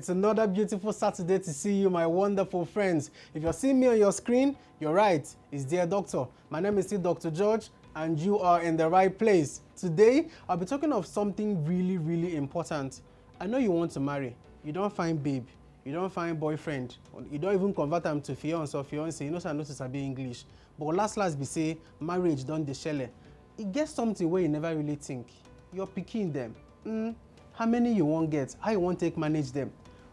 It's another beautiful Saturday to see you, my wonderful friends. If you're seeing me on your screen, you're right. It's Dear Doctor. My name is still Dr. George, and you are in the right place. Today, I'll be talking of something really important. I know you want to marry. You don't find babe. You don't find boyfriend. You don't even convert them to fiance or fiance. You know, so I notice I be English. But last be say, marriage don't dey shele. It gets something where you never really think. You're picking them. How many you won't get? How you won't take manage them?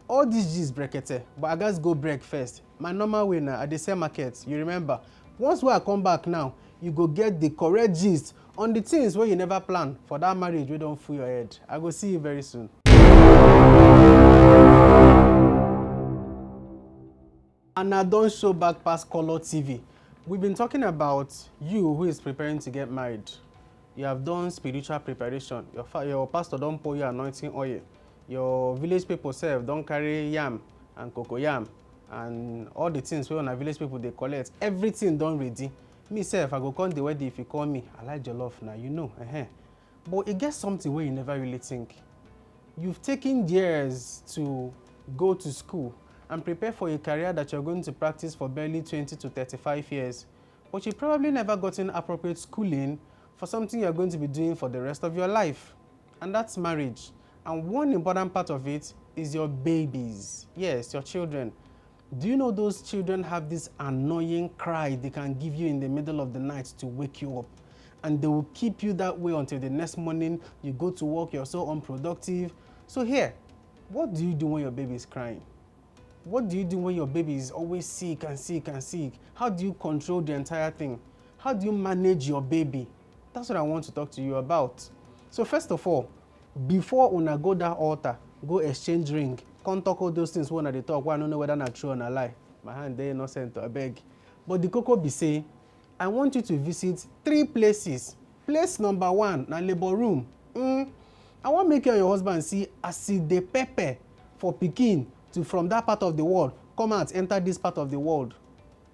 All these G's brekete, but I guys go break first. My normal way now at the same market, you remember. Once I come back now, you go get the correct gist on the things where you never plan for that marriage we don't fool your head. I go see you very soon. And I don't show back past Color TV. We've been talking about you who is preparing to get married. You have done spiritual preparation. Your pastor don't pour you anointing oil. Your village people don't carry yam and cocoyam and all the things where on our village people they collect. Everything done ready. Me self, I go come the wedding if you call me. I like your love now, you know. But it gets something where you never really think. You've taken years to go to school and prepare for a career that you're going to practice for barely 20 to 35 years. But you probably never gotten appropriate schooling for something you're going to be doing for the rest of your life. And that's marriage. And one important part of it is your babies. Yes, your children. Do you know those children have this annoying cry they can give you in the middle of the night to wake you up? And they will keep you that way until the next morning. You go to work, you're so unproductive. So here, what do you do when your baby is crying? What do you do when your baby is always sick and sick and sick? How do you control the entire thing? How do you manage your baby? That's what I want to talk to you about. So first of all, before una go that altar, go exchange ring. Can't talk all those things when they talk. Well, I don't know whether that's true or not lie. My hand there innocent, I beg. But the cocoa be say, I want you to visit 3 places. Place number 1, na labor room. I want make you and your husband see as the pepper for pikin to from that part of the world come out, enter this part of the world.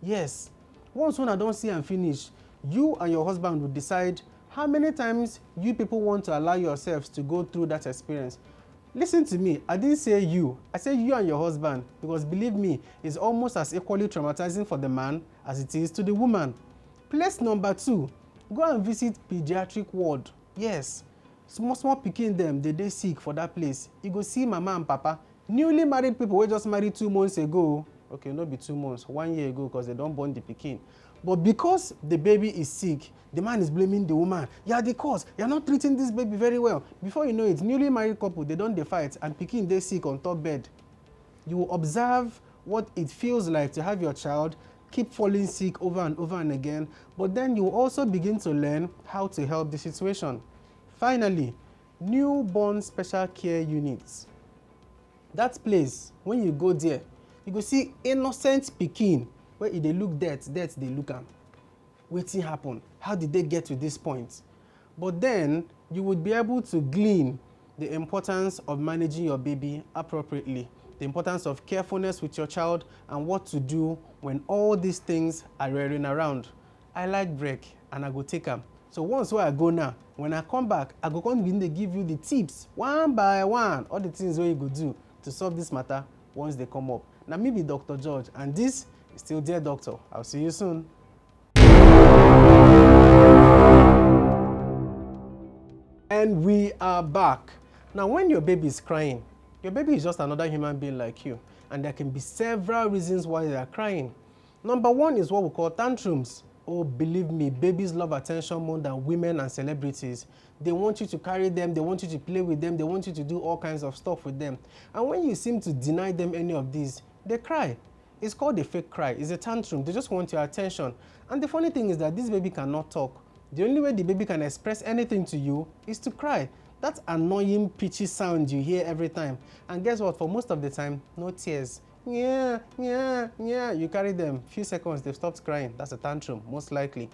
Yes. Once when I don't see and finish, you and your husband will decide how many times you people want to allow yourselves to go through that experience. Listen to me, I didn't say you. I said you and your husband, because believe me, it's almost as equally traumatizing for the man as it is to the woman. Place number 2, go and visit pediatric ward. Yes, small pikin them, they sick for that place. You go see mama and papa, newly married people who just married 2 months ago. Okay, not be 2 months, 1 year ago, because they don't born the pikin. But because the baby is sick, the man is blaming the woman. You're the cause. You're not treating this baby very well. Before you know it, newly married couple, they don't fight, and pikin they sick on top bed. You will observe what it feels like to have your child keep falling sick over and again, but then you will also begin to learn how to help the situation. Finally, newborn special care units. That place, when you go there, you go see innocent pikin where if they look death they look am. Wetin happen? How did they get to this point? But then you would be able to glean the importance of managing your baby appropriately, the importance of carefulness with your child, and what to do when all these things are rearing around. I like break and I go take them. So once where I go now, when I come back, I go come begin to give you the tips one by one, all the things where you go do to solve this matter once they come up. Now me be Dr. George, and this is still Dear Doctor. I'll see you soon. And we are back. Now when your baby is crying, your baby is just another human being like you, and there can be several reasons why they are crying. Number 1 is what we call tantrums. Oh, believe me, babies love attention more than women and celebrities. They want you to carry them, they want you to play with them, they want you to do all kinds of stuff with them. And when you seem to deny them any of these, they cry. It's called a fake cry. It's a tantrum. They just want your attention. And the funny thing is that this baby cannot talk. The only way the baby can express anything to you is to cry. That annoying pitchy sound you hear every time. And guess what? For most of the time, no tears. Yeah. You carry them. Few seconds, they've stopped crying. That's a tantrum, most likely.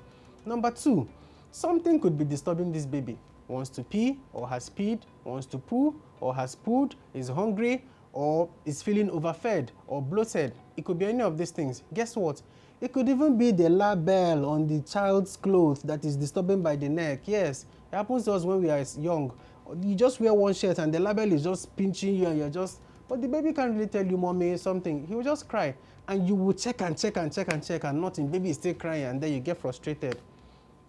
Number 2, something could be disturbing this baby. Wants to pee or has peed, wants to poo or has pooed, is hungry or is feeling overfed or bloated. It could be any of these things. Guess what? It could even be the label on the child's clothes that is disturbing by the neck. Yes, it happens to us when we are young. You just wear one shirt and the label is just pinching you and you're just But the baby can't really tell you, mommy, something. He will just cry. And you will check and check and check and check and nothing. Baby is still crying, and then you get frustrated.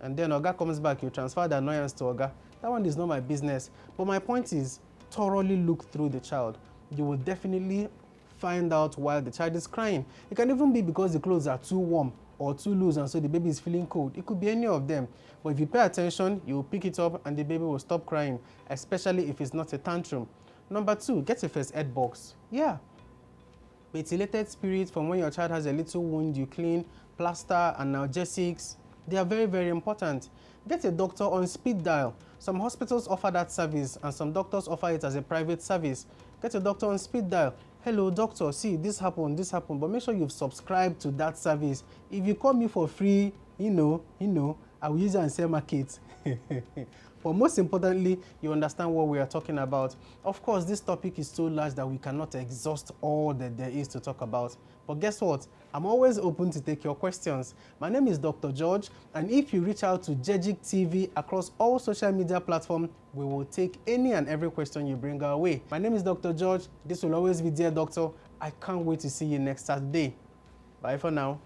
And then Oga comes back, you transfer the annoyance to Oga. That one is not my business. But my point is, thoroughly look through the child. You will definitely find out why the child is crying. It can even be because the clothes are too warm or too loose, and so the baby is feeling cold. It could be any of them. But if you pay attention, you will pick it up and the baby will stop crying, especially if it's not a tantrum. Number 2, get a first aid box. Yeah. Methylated spirit from when your child has a little wound, you clean, plaster, analgesics. They are very, very important. Get a doctor on speed dial. Some hospitals offer that service and some doctors offer it as a private service. Get a doctor on speed dial. Hello, doctor, see, this happened, but make sure you've subscribed to that service. If you call me for free, I will use it and sell market. But most importantly, you understand what we are talking about. Of course, this topic is so large that we cannot exhaust all that there is to talk about. But guess what? I'm always open to take your questions. My name is Dr. George, and if you reach out to JEJIC TV across all social media platforms, we will take any and every question you bring our way. My name is Dr. George. This will always be Dear Doctor. I can't wait to see you next Saturday. Bye for now.